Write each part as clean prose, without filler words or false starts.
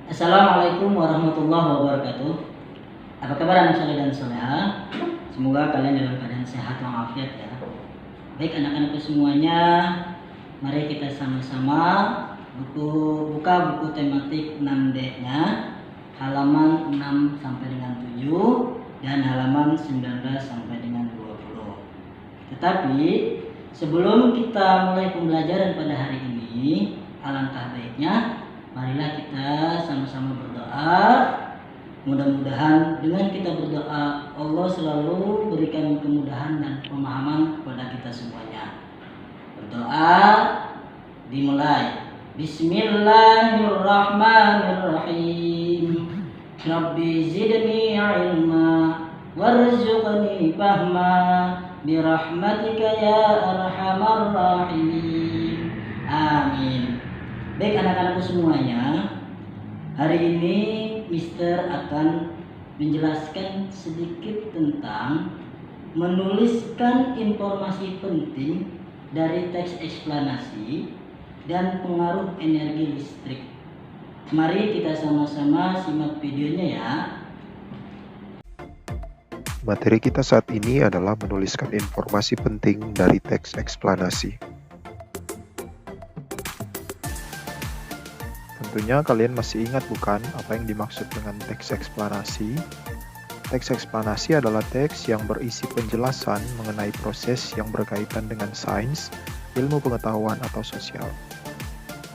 Assalamualaikum warahmatullahi wabarakatuh. Apa kabar anak soleh dan soleha? Semoga kalian dalam keadaan sehat walafiat ya. Baik anak-anakku semuanya, mari kita sama-sama buka buku tematik 6D-nya, halaman 6 sampai dengan 7 dan halaman 19 sampai dengan 20. Tetapi sebelum kita mulai pembelajaran pada hari ini, alangkah baiknya marilah kita sama-sama berdoa. Mudah-mudahan dengan kita berdoa, Allah selalu berikan kemudahan dan pemahaman kepada kita semuanya. Berdoa dimulai. Bismillahirrahmanirrahim. Rabbi zidni ilma warzuqni fahma birahmatika ya arhamar rahimin. Amin. Baik anak-anakku semuanya, hari ini Mister akan menjelaskan sedikit tentang menuliskan informasi penting dari teks eksplanasi dan pengaruh energi listrik. Mari kita sama-sama simak videonya ya. Materi kita saat ini adalah menuliskan informasi penting dari teks eksplanasi. Tentunya kalian masih ingat bukan apa yang dimaksud dengan teks eksplanasi? Teks eksplanasi adalah teks yang berisi penjelasan mengenai proses yang berkaitan dengan sains, ilmu pengetahuan atau sosial.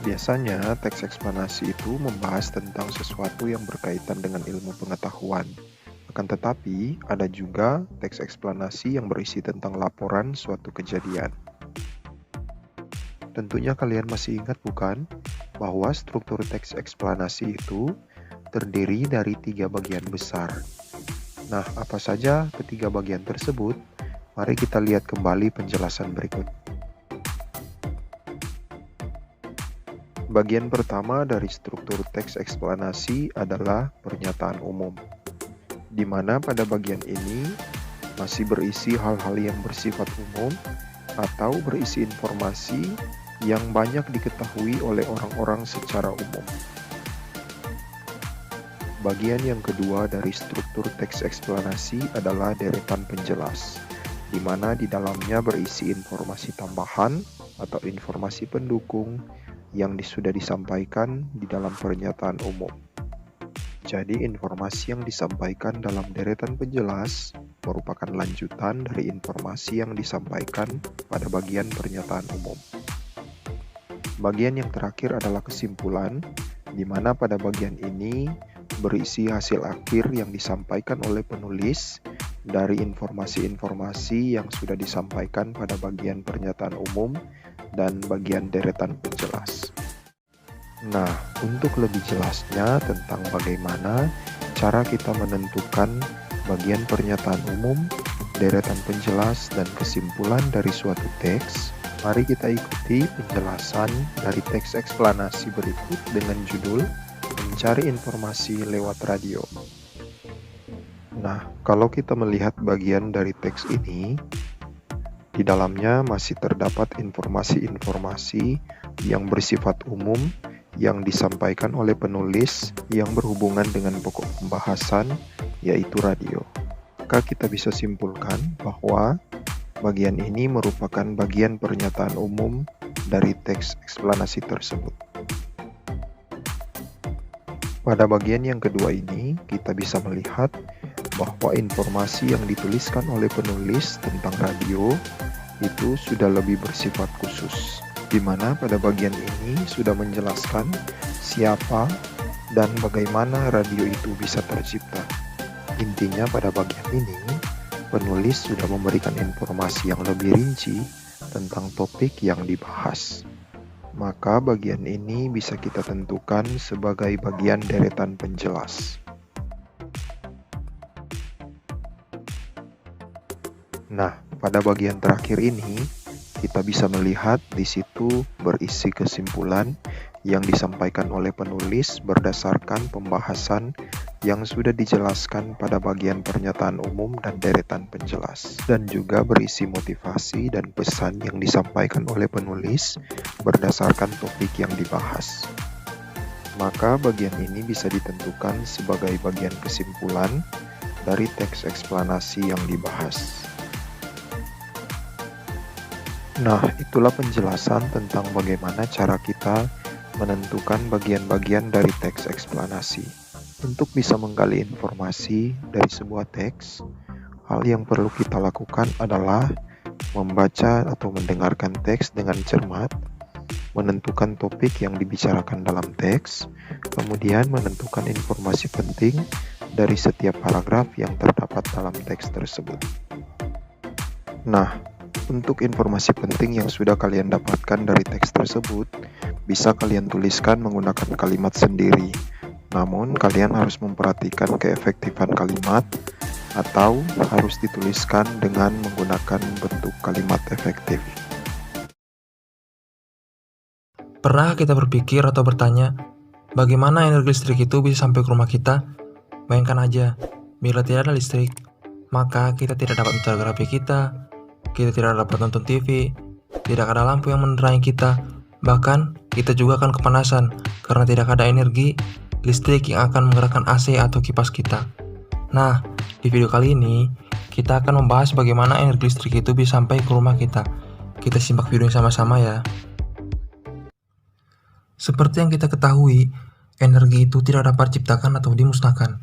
Biasanya teks eksplanasi itu membahas tentang sesuatu yang berkaitan dengan ilmu pengetahuan. Akan tetapi, ada juga teks eksplanasi yang berisi tentang laporan suatu kejadian. Tentunya kalian masih ingat bukan, bahwa struktur teks eksplanasi itu terdiri dari 3 bagian besar. Nah, apa saja ketiga bagian tersebut? Mari kita lihat kembali penjelasan berikut. Bagian pertama dari struktur teks eksplanasi adalah pernyataan umum, di mana pada bagian ini masih berisi hal-hal yang bersifat umum atau berisi informasi yang banyak diketahui oleh orang-orang secara umum. Bagian yang kedua dari struktur teks eksplanasi adalah deretan penjelas, di mana di dalamnya berisi informasi tambahan atau informasi pendukung yang sudah disampaikan di dalam pernyataan umum. Jadi informasi yang disampaikan dalam deretan penjelas merupakan lanjutan dari informasi yang disampaikan pada bagian pernyataan umum. Bagian yang terakhir adalah kesimpulan, di mana pada bagian ini berisi hasil akhir yang disampaikan oleh penulis dari informasi-informasi yang sudah disampaikan pada bagian pernyataan umum dan bagian deretan penjelas. Nah, untuk lebih jelasnya tentang bagaimana cara kita menentukan bagian pernyataan umum, deretan penjelas, dan kesimpulan dari suatu teks, mari kita ikuti penjelasan dari teks eksplanasi berikut dengan judul Mencari Informasi Lewat Radio. Nah, kalau kita melihat bagian dari teks ini, di dalamnya masih terdapat informasi-informasi yang bersifat umum yang disampaikan oleh penulis yang berhubungan dengan pokok pembahasan, yaitu radio. Maka kita bisa simpulkan bahwa bagian ini merupakan bagian pernyataan umum dari teks eksplanasi tersebut. Pada bagian yang kedua ini, kita bisa melihat bahwa informasi yang dituliskan oleh penulis tentang radio itu sudah lebih bersifat khusus, di mana pada bagian ini sudah menjelaskan siapa dan bagaimana radio itu bisa tercipta. Intinya pada bagian ini, penulis sudah memberikan informasi yang lebih rinci tentang topik yang dibahas. Maka bagian ini bisa kita tentukan sebagai bagian deretan penjelas. Nah, pada bagian terakhir ini, kita bisa melihat di situ berisi kesimpulan yang disampaikan oleh penulis berdasarkan pembahasan yang sudah dijelaskan pada bagian pernyataan umum dan deretan penjelas, dan juga berisi motivasi dan pesan yang disampaikan oleh penulis berdasarkan topik yang dibahas. Maka bagian ini bisa ditentukan sebagai bagian kesimpulan dari teks eksplanasi yang dibahas. Nah, itulah penjelasan tentang bagaimana cara kita menentukan bagian-bagian dari teks eksplanasi. Untuk bisa menggali informasi dari sebuah teks, hal yang perlu kita lakukan adalah membaca atau mendengarkan teks dengan cermat, menentukan topik yang dibicarakan dalam teks, kemudian menentukan informasi penting dari setiap paragraf yang terdapat dalam teks tersebut. Nah, untuk informasi penting yang sudah kalian dapatkan dari teks tersebut, bisa kalian tuliskan menggunakan kalimat sendiri. Namun, kalian harus memperhatikan keefektifan kalimat atau harus dituliskan dengan menggunakan bentuk kalimat efektif. Pernah kita berpikir atau bertanya, bagaimana energi listrik itu bisa sampai ke rumah kita? Bayangkan aja, bila tidak ada listrik, maka kita tidak dapat mencarga HP kita tidak dapat nonton TV, tidak ada lampu yang menerangi kita, bahkan kita juga akan kepanasan karena tidak ada energi listrik yang akan menggerakkan AC atau kipas kita. Nah, di video kali ini, kita akan membahas bagaimana energi listrik itu bisa sampai ke rumah kita. Kita simak videonya sama-sama ya. Seperti yang kita ketahui, energi itu tidak dapat diciptakan atau dimusnahkan.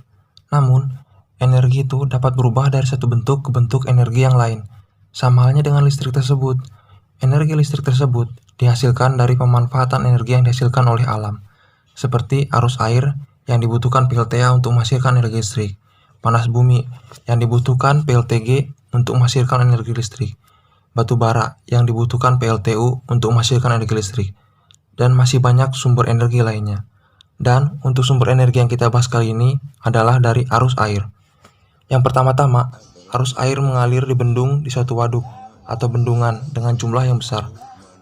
Namun, energi itu dapat berubah dari satu bentuk ke bentuk energi yang lain. Sama halnya dengan listrik tersebut. Energi listrik tersebut dihasilkan dari pemanfaatan energi yang dihasilkan oleh alam, seperti arus air yang dibutuhkan PLTA untuk menghasilkan energi listrik, panas bumi yang dibutuhkan PLTG untuk menghasilkan energi listrik, batu bara yang dibutuhkan PLTU untuk menghasilkan energi listrik, dan masih banyak sumber energi lainnya. Dan untuk sumber energi yang kita bahas kali ini adalah dari arus air. Yang pertama-tama, arus air mengalir di bendung di suatu waduk atau bendungan dengan jumlah yang besar.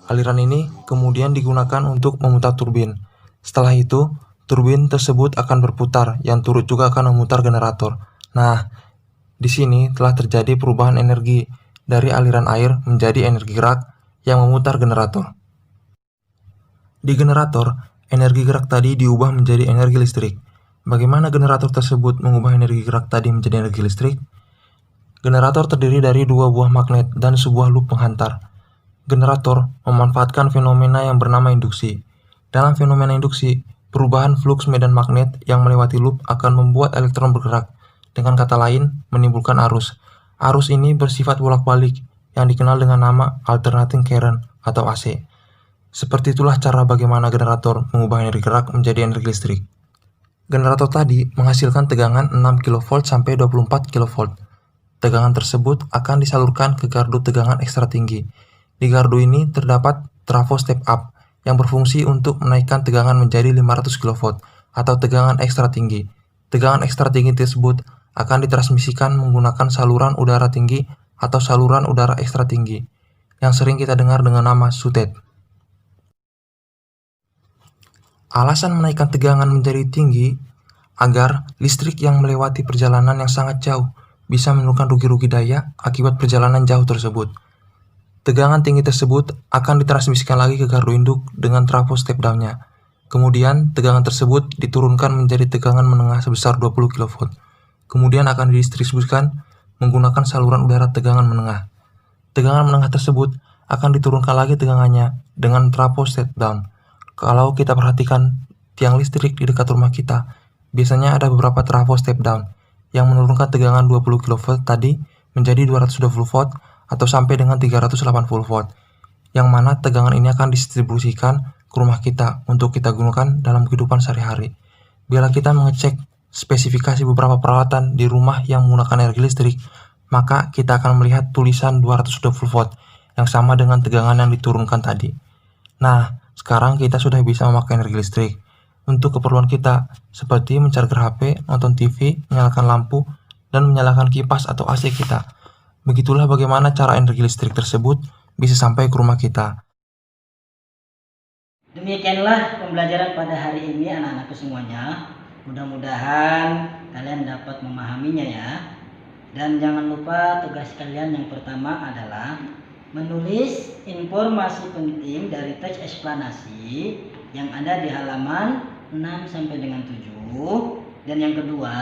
Aliran ini kemudian digunakan untuk memutar turbin. Setelah itu, turbin tersebut akan berputar yang turut juga akan memutar generator. Nah, di sini telah terjadi perubahan energi dari aliran air menjadi energi gerak yang memutar generator. Di generator, energi gerak tadi diubah menjadi energi listrik. Bagaimana generator tersebut mengubah energi gerak tadi menjadi energi listrik? Generator terdiri dari dua buah magnet dan sebuah loop penghantar. Generator memanfaatkan fenomena yang bernama induksi. Dalam fenomena induksi, perubahan fluks medan magnet yang melewati loop akan membuat elektron bergerak. Dengan kata lain, menimbulkan arus. Arus ini bersifat bolak-balik yang dikenal dengan nama alternating current atau AC. Seperti itulah cara bagaimana generator mengubah energi gerak menjadi energi listrik. Generator tadi menghasilkan tegangan 6 kV sampai 24 kV. Tegangan tersebut akan disalurkan ke gardu tegangan ekstra tinggi. Di gardu ini terdapat trafo step up yang berfungsi untuk menaikkan tegangan menjadi 500 kV atau tegangan ekstra tinggi. Tegangan ekstra tinggi tersebut akan ditransmisikan menggunakan saluran udara tinggi atau saluran udara ekstra tinggi yang sering kita dengar dengan nama SUTED. Alasan menaikkan tegangan menjadi tinggi agar listrik yang melewati perjalanan yang sangat jauh bisa menurunkan rugi-rugi daya akibat perjalanan jauh tersebut. Tegangan tinggi tersebut akan ditransmisikan lagi ke gardu induk dengan trafo step down-nya. Kemudian tegangan tersebut diturunkan menjadi tegangan menengah sebesar 20 kV. Kemudian akan didistribusikan menggunakan saluran udara tegangan menengah. Tegangan menengah tersebut akan diturunkan lagi tegangannya dengan trafo step down. Kalau kita perhatikan tiang listrik di dekat rumah kita, biasanya ada beberapa trafo step down yang menurunkan tegangan 20 kV tadi menjadi 220 volt atau sampai dengan 380 volt, yang mana tegangan ini akan didistribusikan ke rumah kita untuk kita gunakan dalam kehidupan sehari-hari. Bila kita mengecek spesifikasi beberapa peralatan di rumah yang menggunakan energi listrik, maka kita akan melihat tulisan 220 volt yang sama dengan tegangan yang diturunkan tadi. Nah, sekarang kita sudah bisa memakai energi listrik untuk keperluan kita, seperti mencarger HP, nonton TV, menyalakan lampu, dan menyalakan kipas atau AC kita. Begitulah bagaimana cara energi listrik tersebut bisa sampai ke rumah kita. Demikianlah pembelajaran pada hari ini anak-anakku semuanya. Mudah-mudahan kalian dapat memahaminya ya. Dan jangan lupa tugas kalian yang pertama adalah menulis informasi penting dari teks eksplanasi yang ada di halaman 6 sampai dengan 7. Dan yang kedua,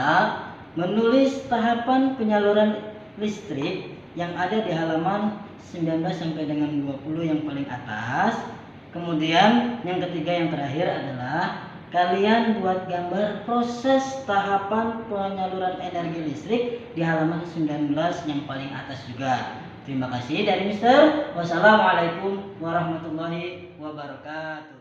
menulis tahapan penyaluran listrik yang ada di halaman 19 sampai dengan 20 yang paling atas. Kemudian yang ketiga yang terakhir adalah kalian buat gambar proses tahapan penyaluran energi listrik di halaman 19 yang paling atas juga. Terima kasih dari Mister. Wassalamualaikum warahmatullahi wabarakatuh.